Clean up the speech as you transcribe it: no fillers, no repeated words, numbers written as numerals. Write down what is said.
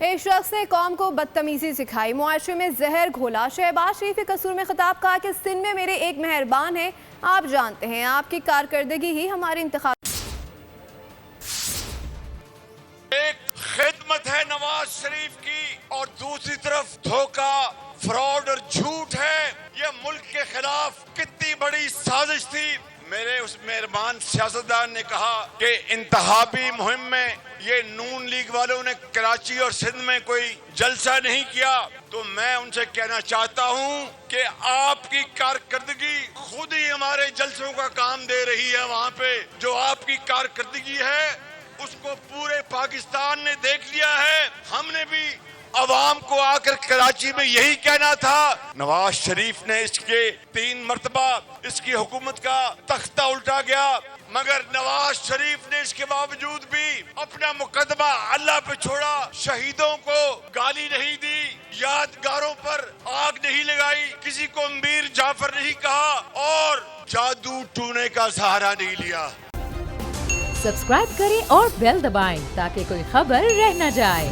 ایک شخص نے قوم کو بدتمیزی سکھائی، معاشرے میں زہر گھولا۔ شہباز شریف کے قصور میں خطاب، کہا کہ سندھ میں میرے ایک مہربان ہیں، آپ جانتے ہیں آپ کی کارکردگی ہی ہمارے انتخاب۔ ایک خدمت ہے نواز شریف کی اور دوسری طرف دھوکہ، فراڈ اور جھوٹ ہے۔ یہ ملک کے خلاف کتنی بڑی سازش تھی۔ میرے اس مہربان سیاستدان نے کہا کہ انتخابی مہم میں یہ نون لیگ والوں نے کراچی اور سندھ میں کوئی جلسہ نہیں کیا، تو میں ان سے کہنا چاہتا ہوں کہ آپ کی کارکردگی خود ہی ہمارے جلسوں کا کام دے رہی ہے۔ وہاں پہ جو آپ کی کارکردگی ہے اس کو پورے پاکستان نے دیکھ لیا ہے۔ ہم نے بھی عوام کو آ کر کراچی میں یہی کہنا تھا۔ نواز شریف نے اس کے 3 مرتبہ اس کی حکومت کا تختہ الٹا گیا، مگر نواز شریف نے اس کے باوجود بھی اپنا مقدمہ اللہ پہ چھوڑا، شہیدوں کو گالی نہیں دی، یادگاروں پر آگ نہیں لگائی، کسی کو امیر جعفر نہیں کہا اور جادو ٹونے کا سہارا نہیں لیا۔ سبسکرائب کریں اور بیل دبائیں تاکہ کوئی خبر رہ نہ جائے۔